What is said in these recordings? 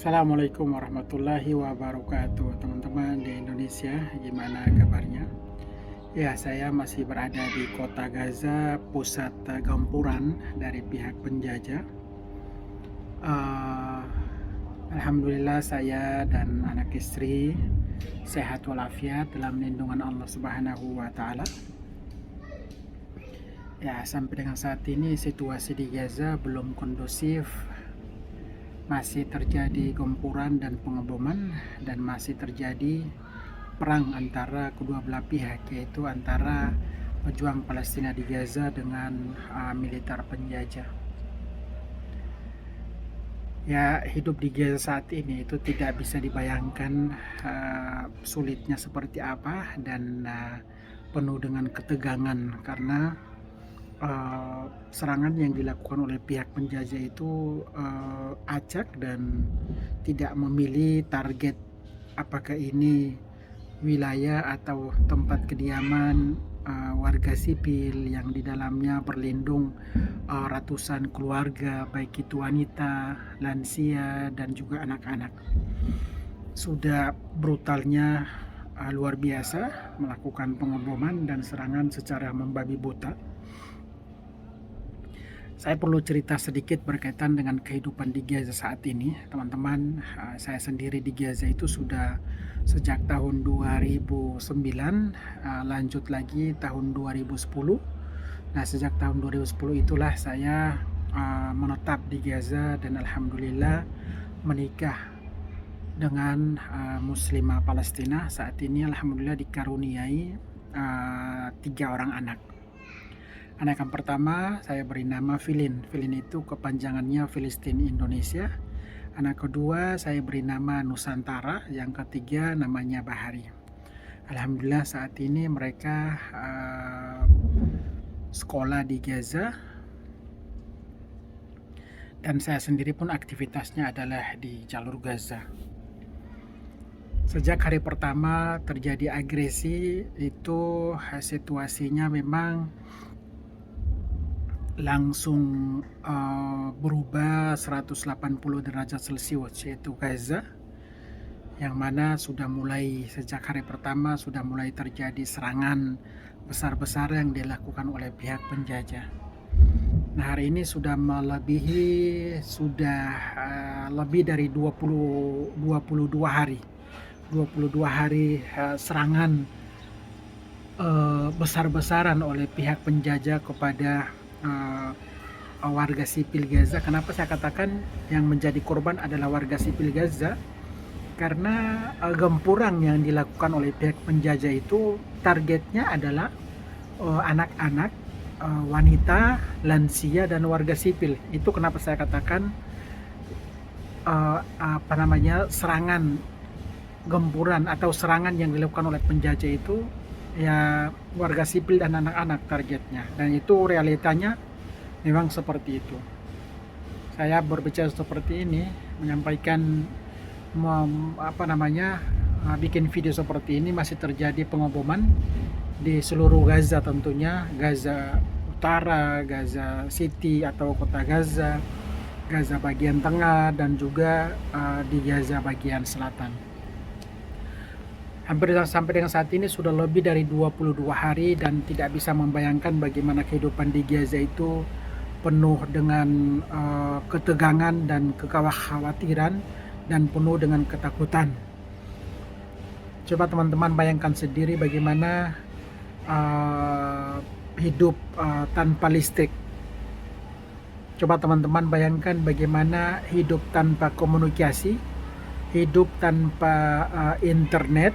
Assalamualaikum warahmatullahi wabarakatuh, teman-teman di Indonesia. Gimana kabarnya? Ya, saya masih berada di kota Gaza, pusat gempuran dari pihak penjajah. Eh, Alhamdulillah saya dan anak istri sehat walafiat dalam lindungan Allah Subhanahu wa Ta'ala. Ya, sampai dengan saat ini situasi di Gaza belum kondusif. Masih terjadi gempuran dan pengeboman, dan masih terjadi perang antara kedua belah pihak, yaitu antara pejuang Palestina di Gaza dengan militer penjajah. Ya, hidup di Gaza saat ini itu tidak bisa dibayangkan sulitnya seperti apa, dan penuh dengan ketegangan karena serangan yang dilakukan oleh pihak penjajah itu acak dan tidak memilih target, apakah ini wilayah atau tempat kediaman warga sipil yang di dalamnya berlindung ratusan keluarga, baik itu wanita, lansia, dan juga anak-anak. Sudah brutalnya luar biasa melakukan pengeboman dan serangan secara membabi buta. Saya perlu cerita sedikit berkaitan dengan kehidupan di Gaza saat ini, teman-teman. Saya sendiri di Gaza itu sudah sejak tahun 2009, lanjut lagi tahun 2010. Nah, sejak tahun 2010 itulah saya menetap di Gaza, dan alhamdulillah menikah dengan muslimah Palestina. Saat ini alhamdulillah dikaruniai 3 orang anak. Anak yang pertama saya beri nama Filin. Filin itu kepanjangannya Filistin Indonesia. Anak kedua saya beri nama Nusantara. Yang ketiga namanya Bahari. Alhamdulillah saat ini mereka sekolah di Gaza, dan saya sendiri pun aktivitasnya adalah di jalur Gaza. Sejak hari pertama terjadi agresi itu situasinya memang langsung berubah 180 derajat Celcius, yaitu Gaza, yang mana sudah mulai sejak hari pertama sudah mulai terjadi serangan besar-besar yang dilakukan oleh pihak penjajah. Nah, hari ini sudah lebih dari 22 hari serangan besar-besaran oleh pihak penjajah kepada warga sipil Gaza. Kenapa saya katakan yang menjadi korban adalah warga sipil Gaza? Karena gempuran yang dilakukan oleh pihak penjajah itu targetnya adalah anak-anak, wanita, lansia, dan warga sipil. Itu kenapa saya katakan serangan gempuran atau serangan yang dilakukan oleh penjajah itu ya warga sipil dan anak-anak targetnya, dan itu realitanya memang seperti itu. Saya berbicara seperti ini, menyampaikan bikin video seperti ini, masih terjadi pengeboman di seluruh Gaza, tentunya Gaza Utara, Gaza City atau kota Gaza, Gaza bagian tengah, dan juga di Gaza bagian selatan. Hampir sampai dengan saat ini sudah lebih dari 22 hari, dan tidak bisa membayangkan bagaimana kehidupan di Gaza itu penuh dengan ketegangan dan kekhawatiran, dan penuh dengan ketakutan. Coba teman-teman bayangkan sendiri bagaimana hidup tanpa listrik. Coba teman-teman bayangkan bagaimana hidup tanpa komunikasi, hidup tanpa internet.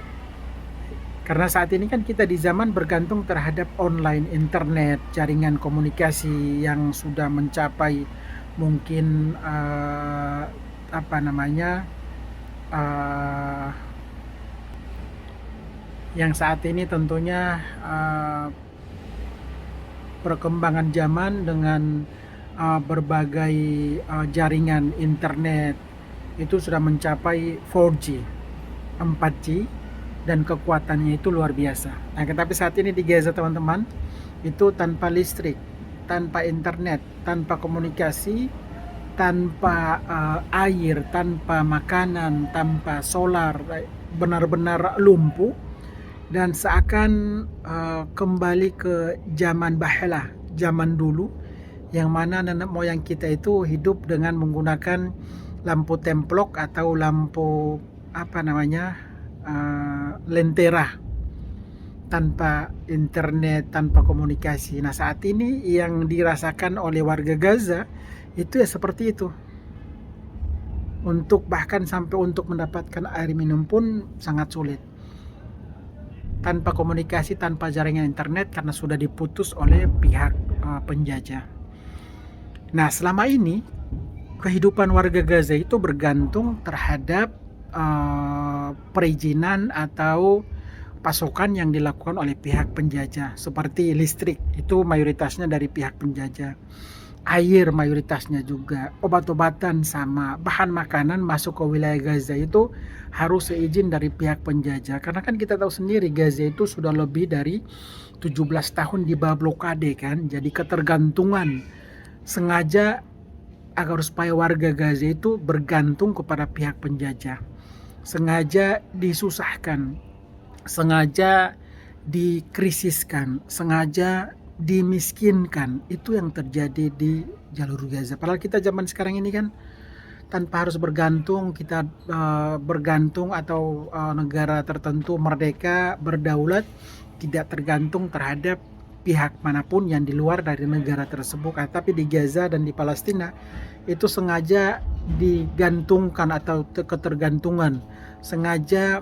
Karena saat ini kan kita di zaman bergantung terhadap online, internet, jaringan komunikasi yang sudah mencapai mungkin yang saat ini tentunya perkembangan zaman dengan berbagai jaringan internet itu sudah mencapai 4G, 4G, dan kekuatannya itu luar biasa. Nah, tetapi saat ini di Gaza teman-teman itu tanpa listrik, tanpa internet, tanpa komunikasi, tanpa air, tanpa makanan, tanpa solar, benar-benar lumpuh, dan seakan kembali ke zaman bahla, zaman dulu, yang mana nenek moyang kita itu hidup dengan menggunakan lampu templok atau lampu lentera, tanpa internet, tanpa komunikasi. Nah, saat ini yang dirasakan oleh warga Gaza itu ya seperti itu. Bahkan sampai untuk mendapatkan air minum pun sangat sulit. Tanpa komunikasi, tanpa jaringan internet karena sudah diputus oleh pihak penjajah. Nah, selama ini kehidupan warga Gaza itu bergantung terhadap perizinan atau pasokan yang dilakukan oleh pihak penjajah, seperti listrik itu mayoritasnya dari pihak penjajah, air mayoritasnya juga, obat-obatan sama bahan makanan masuk ke wilayah Gaza itu harus seizin dari pihak penjajah, karena kan kita tahu sendiri Gaza itu sudah lebih dari 17 tahun di bawah blokade kan, jadi ketergantungan sengaja agar supaya warga Gaza itu bergantung kepada pihak penjajah, sengaja disusahkan, sengaja dikrisiskan, sengaja dimiskinkan. Itu yang terjadi di jalur Gaza. Padahal kita zaman sekarang ini kan tanpa harus bergantung, kita bergantung atau negara tertentu merdeka, berdaulat, tidak tergantung terhadap pihak manapun yang di luar dari negara tersebut. Tapi di Gaza dan di Palestina itu sengaja digantungkan atau ketergantungan, sengaja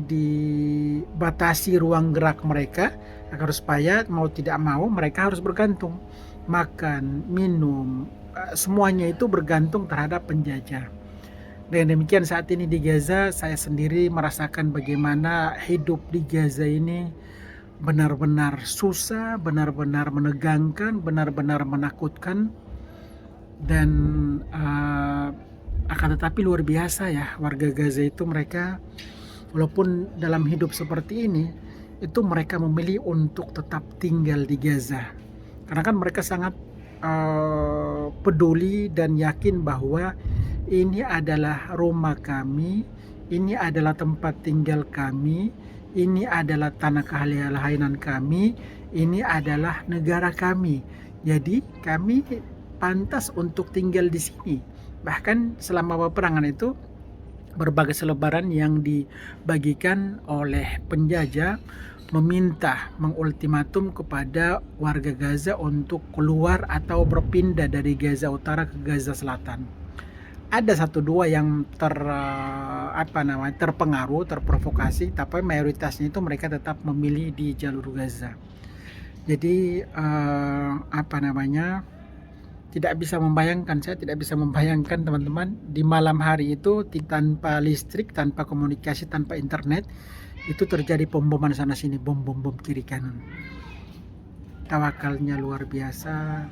dibatasi ruang gerak mereka agar supaya mau tidak mau mereka harus bergantung, makan, minum, semuanya itu bergantung terhadap penjajah. Dengan demikian saat ini di Gaza saya sendiri merasakan bagaimana hidup di Gaza ini benar-benar susah, benar-benar menegangkan, benar-benar menakutkan, dan akan tetapi luar biasa ya warga Gaza itu, mereka walaupun dalam hidup seperti ini itu mereka memilih untuk tetap tinggal di Gaza, karena kan mereka sangat peduli dan yakin bahwa ini adalah rumah kami, ini adalah tempat tinggal kami, ini adalah tanah kehalal kami, ini adalah negara kami. Jadi kami pantas untuk tinggal di sini. Bahkan selama peperangan itu berbagai selebaran yang dibagikan oleh penjajah meminta, mengultimatum kepada warga Gaza untuk keluar atau berpindah dari Gaza Utara ke Gaza Selatan. Ada satu dua yang terpengaruh, terprovokasi, tapi mayoritasnya itu mereka tetap memilih di jalur Gaza. Jadi saya tidak bisa membayangkan teman-teman di malam hari itu tanpa listrik, tanpa komunikasi, tanpa internet, itu terjadi pemboman sana sini, bom kiri kanan. Tawakalnya luar biasa,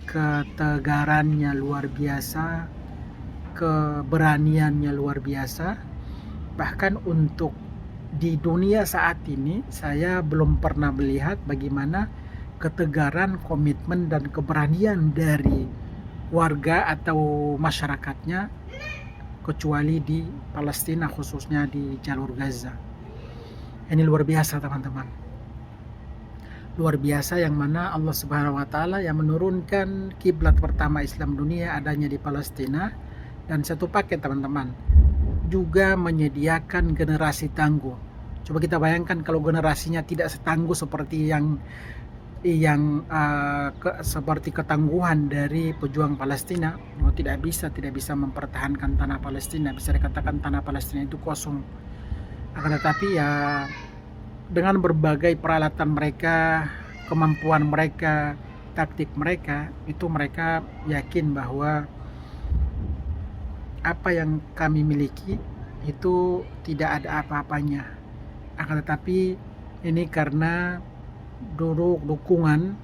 ketegarannya luar biasa, keberaniannya luar biasa. Bahkan untuk di dunia saat ini saya belum pernah melihat bagaimana ketegaran, komitmen, dan keberanian dari warga atau masyarakatnya, kecuali di Palestina, khususnya di jalur Gaza. Ini luar biasa teman-teman, luar biasa, yang mana Allah Subhanahu wa Ta'ala yang menurunkan kiblat pertama Islam dunia adanya di Palestina. Dan satu paket teman-teman, juga menyediakan generasi tangguh. Coba kita bayangkan kalau generasinya tidak setangguh seperti seperti ketangguhan dari pejuang Palestina, tidak bisa mempertahankan tanah Palestina. Bisa dikatakan tanah Palestina itu kosong. Akan tetapi ya dengan berbagai peralatan mereka, kemampuan mereka, taktik mereka, itu mereka yakin bahwa apa yang kami miliki itu tidak ada apa-apanya. Akan tetapi ini karena dukungan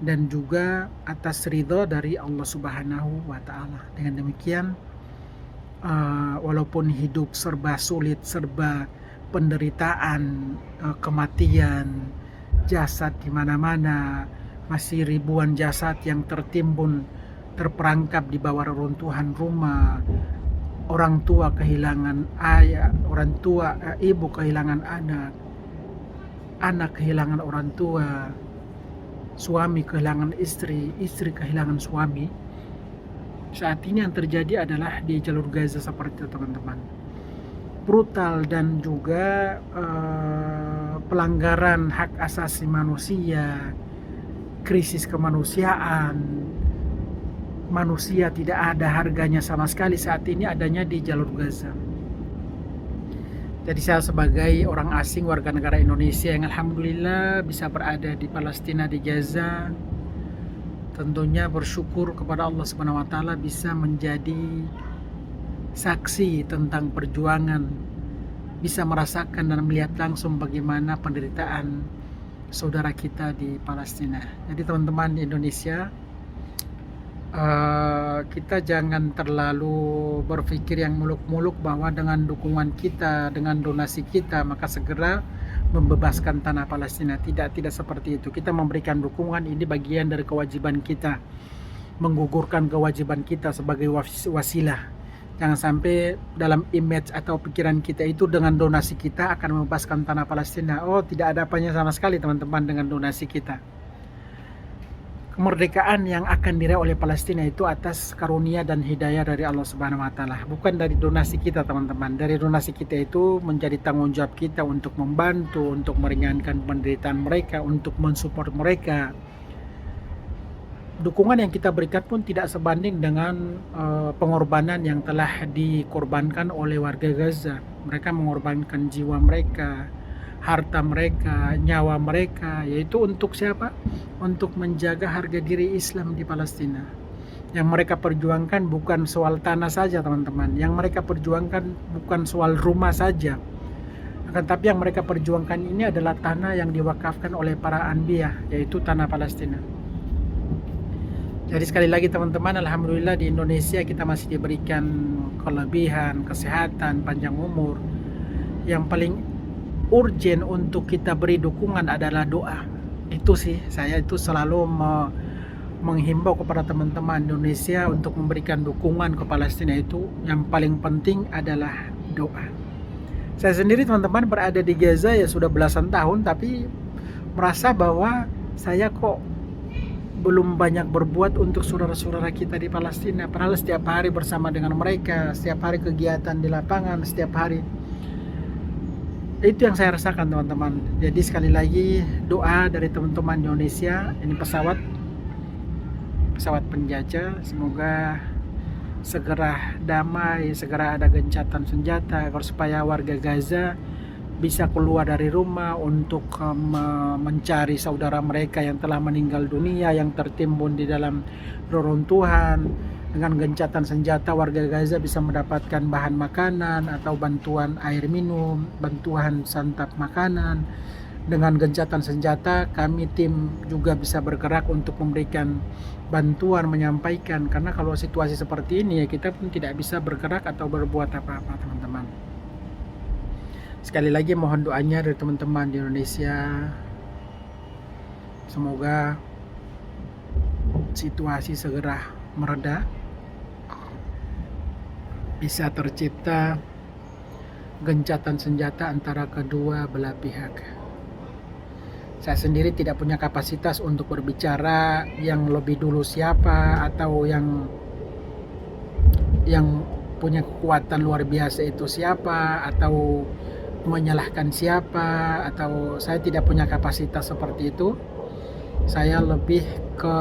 dan juga atas ridho dari Allah Subhanahu wa Ta'ala. Dengan demikian walaupun hidup serba sulit, serba penderitaan, kematian, jasad di mana-mana, masih ribuan jasad yang tertimbun, terperangkap di bawah reruntuhan rumah, orang tua kehilangan ayah, orang tua, ibu kehilangan anak, anak kehilangan orang tua, suami kehilangan istri, istri kehilangan suami. Saat ini yang terjadi adalah di jalur Gaza seperti itu, teman-teman. Brutal dan juga pelanggaran hak asasi manusia, krisis kemanusiaan. Manusia tidak ada harganya sama sekali saat ini adanya di jalur Gaza. Jadi saya sebagai orang asing warga negara Indonesia yang alhamdulillah bisa berada di Palestina, di Gaza, tentunya bersyukur kepada Allah Subhanahu wa taala bisa menjadi saksi tentang perjuangan, bisa merasakan dan melihat langsung bagaimana penderitaan saudara kita di Palestina. Jadi teman-teman di Indonesia, kita jangan terlalu berpikir yang muluk-muluk bahwa dengan dukungan kita, dengan donasi kita, maka segera membebaskan tanah Palestina. Tidak seperti itu. Kita memberikan dukungan, ini bagian dari kewajiban kita, menggugurkan kewajiban kita sebagai wasilah. Jangan sampai dalam image atau pikiran kita itu dengan donasi kita akan membebaskan tanah Palestina. Oh, tidak ada apanya sama sekali teman-teman dengan donasi kita. Kemerdekaan yang akan diraih oleh Palestina itu atas karunia dan hidayah dari Allah Subhanahu wa taala, bukan dari donasi kita, teman-teman. Dari donasi kita itu menjadi tanggung jawab kita untuk membantu, untuk meringankan penderitaan mereka, untuk mensupport mereka. Dukungan yang kita berikan pun tidak sebanding dengan pengorbanan yang telah dikorbankan oleh warga Gaza. Mereka mengorbankan jiwa mereka, harta mereka, nyawa mereka, yaitu untuk siapa? Untuk menjaga harga diri Islam di Palestina. Yang mereka perjuangkan bukan soal tanah saja, teman-teman. Yang mereka perjuangkan bukan soal rumah saja. Akan tapi yang mereka perjuangkan ini adalah tanah yang diwakafkan oleh para anbiya, yaitu tanah Palestina. Jadi sekali lagi teman-teman, alhamdulillah di Indonesia kita masih diberikan kelebihan, kesehatan, panjang umur. Yang paling urgent untuk kita beri dukungan adalah doa. Itu sih, saya itu selalu menghimbau kepada teman-teman Indonesia untuk memberikan dukungan ke Palestina. Itu yang paling penting adalah doa. Saya sendiri teman-teman berada di Gaza ya sudah belasan tahun, tapi merasa bahwa saya kok belum banyak berbuat untuk saudara-saudara kita di Palestina. Padahal setiap hari bersama dengan mereka, setiap hari kegiatan di lapangan, setiap hari. Itu yang saya rasakan teman-teman. Jadi sekali lagi doa dari teman-teman Indonesia. Ini pesawat penjajah, semoga segera damai, segera ada gencatan senjata agar supaya warga Gaza bisa keluar dari rumah untuk mencari saudara mereka yang telah meninggal dunia, yang tertimbun di dalam reruntuhan. Dengan gencatan senjata warga Gaza bisa mendapatkan bahan makanan atau bantuan air minum, bantuan santap makanan. Dengan gencatan senjata kami tim juga bisa bergerak untuk memberikan bantuan, menyampaikan, karena kalau situasi seperti ini ya kita pun tidak bisa bergerak atau berbuat apa-apa teman-teman. Sekali lagi mohon doanya dari teman-teman di Indonesia, semoga situasi segera mereda, bisa tercipta gencatan senjata antara kedua belah pihak. Saya sendiri tidak punya kapasitas untuk berbicara yang lebih dulu siapa atau yang punya kekuatan luar biasa itu siapa, atau menyalahkan siapa, atau saya tidak punya kapasitas seperti itu. Saya lebih ke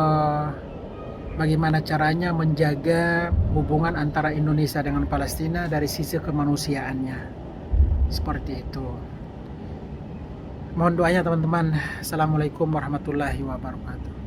bagaimana caranya menjaga hubungan antara Indonesia dengan Palestina dari sisi kemanusiaannya. Seperti itu. Mohon doanya teman-teman. Assalamualaikum warahmatullahi wabarakatuh.